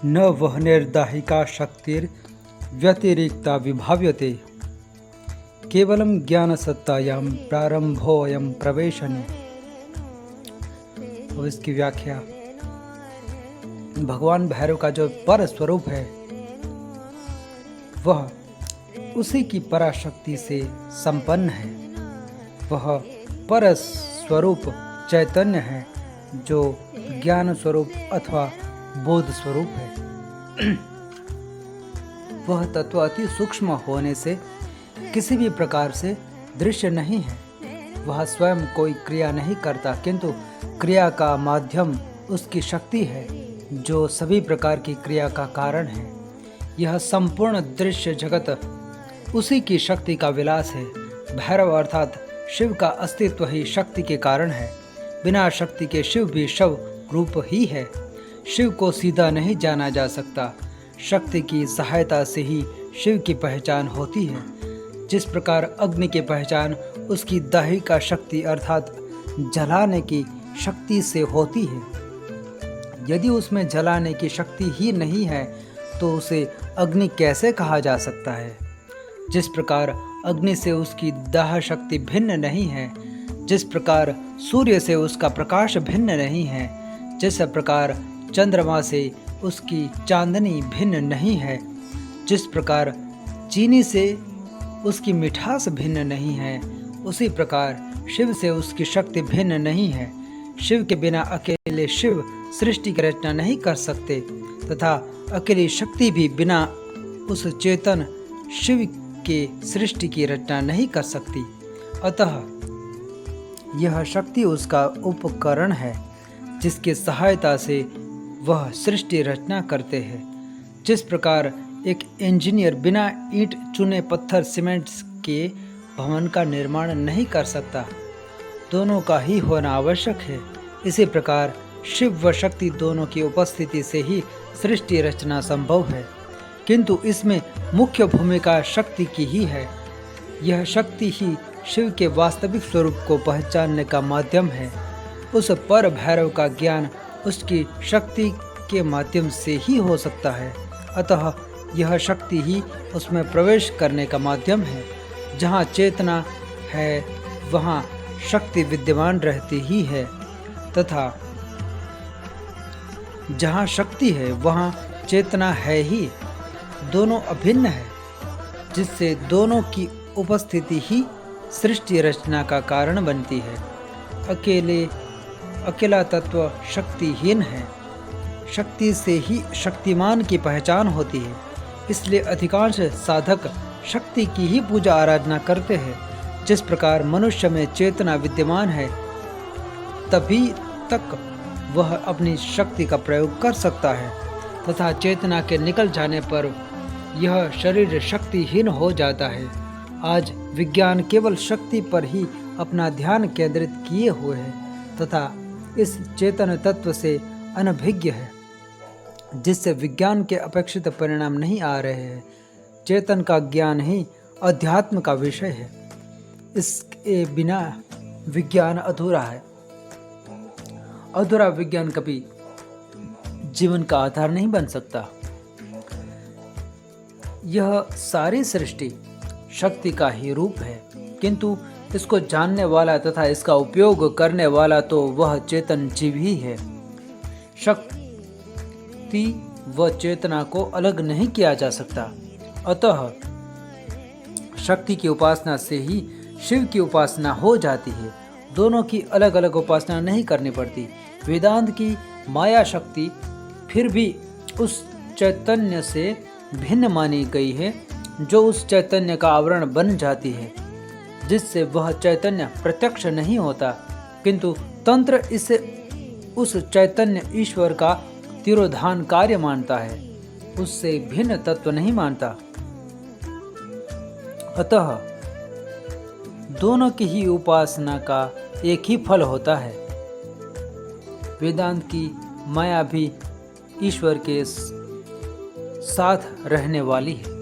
न वह्निर्दाहिका शक्तिर्व्यतिरिक्ता विभाव्यते केवलं ज्ञानसत्तायां प्रारंभोऽयं प्रवेशने। तो इसकी व्याख्या, भगवान भैरव का जो पर स्वरूप है वह उसी की पराशक्ति से संपन्न है। वह पर स्वरूप चैतन्य है जो ज्ञान स्वरूप अथवा बोध स्वरूप है। वह तत्व अति सूक्ष्म होने से किसी भी प्रकार से दृश्य नहीं है। वह स्वयं कोई क्रिया नहीं करता, किंतु क्रिया का माध्यम उसकी शक्ति है जो सभी प्रकार की क्रिया का कारण है। यह संपूर्ण दृश्य जगत उसी की शक्ति का विलास है। भैरव अर्थात शिव का अस्तित्व ही शक्ति के कारण है। बिना शक्ति के शिव भी शव रूप ही है। शिव को सीधा नहीं जाना जा सकता। शक्ति की सहायता से ही शिव की पहचान होती है। जिस प्रकार अग्नि की पहचान उसकी दाहिका शक्ति अर्थात जलाने की शक्ति से होती है। यदि उसमें जलाने की शक्ति ही नहीं है तो उसे अग्नि कैसे कहा जा सकता है। जिस प्रकार अग्नि से उसकी दाह शक्ति भिन्न नहीं है, जिस प्रकार सूर्य से उसका प्रकाश भिन्न नहीं है, जिस प्रकार चंद्रमा से उसकी चांदनी भिन्न नहीं है, जिस प्रकार चीनी से उसकी मिठास भिन्न नहीं है, उसी प्रकार शिव से उसकी शक्ति भिन्न नहीं है। शिव के बिना अकेले शिव सृष्टि की रचना नहीं कर सकते तथा अकेली शक्ति भी बिना उस चेतन शिव के सृष्टि की रचना नहीं कर सकती। अतः यह शक्ति उसका उपकरण है जिसकी सहायता से वह सृष्टि रचना करते हैं। जिस प्रकार एक इंजीनियर बिना ईंट चूने पत्थर सीमेंट के भवन का निर्माण नहीं कर सकता, दोनों का ही होना आवश्यक है। इसी प्रकार शिव व शक्ति दोनों की उपस्थिति से ही सृष्टि रचना संभव है, किंतु इसमें मुख्य भूमिका शक्ति की ही है। यह शक्ति ही शिव के वास्तविक स्वरूप को पहचानने का माध्यम है। उस पर भैरव का ज्ञान उसकी शक्ति के माध्यम से ही हो सकता है। अतः यह शक्ति ही उसमें प्रवेश करने का माध्यम है। जहाँ चेतना है वहाँ शक्ति विद्यमान रहती ही है, तथा जहाँ शक्ति है वहाँ चेतना है ही। दोनों अभिन्न है, जिससे दोनों की उपस्थिति ही सृष्टि रचना का कारण बनती है। अकेला तत्व शक्तिहीन है। शक्ति से ही शक्तिमान की पहचान होती है। इसलिए अधिकांश साधक शक्ति की ही पूजा आराधना करते हैं। जिस प्रकार मनुष्य में चेतना विद्यमान है तभी तक वह अपनी शक्ति का प्रयोग कर सकता है, तथा चेतना के निकल जाने पर यह शरीर शक्तिहीन हो जाता है। आज विज्ञान केवल शक्ति पर ही अपना ध्यान केंद्रित किए हुए है तथा इस चेतन तत्व से अनभिज्ञ है, जिससे विज्ञान के अपेक्षित परिणाम नहीं आ रहे हैं। चेतन का ज्ञान ही अध्यात्म का विषय है। इसके बिना विज्ञान अधूरा है। अधूरा विज्ञान कभी जीवन का आधार नहीं बन सकता। यह सारी सृष्टि शक्ति का ही रूप है, किंतु इसको जानने वाला तथा इसका उपयोग करने वाला तो वह चेतन जीव ही है। शक्ति व चेतना को अलग नहीं किया जा सकता। अतः शक्ति की उपासना से ही शिव की उपासना हो जाती है। दोनों की अलग अलग उपासना नहीं करनी पड़ती। वेदांत की माया शक्ति फिर भी उस चैतन्य से भिन्न मानी गई है जो उस चैतन्य का आवरण बन जाती है, जिससे वह चैतन्य प्रत्यक्ष नहीं होता, किंतु तंत्र इसे उस चैतन्य ईश्वर का तिरोधान कार्य मानता है, उससे भिन्न तत्व नहीं मानता। अतः दोनों की ही उपासना का एक ही फल होता है। वेदांत की माया भी ईश्वर के साथ रहने वाली है।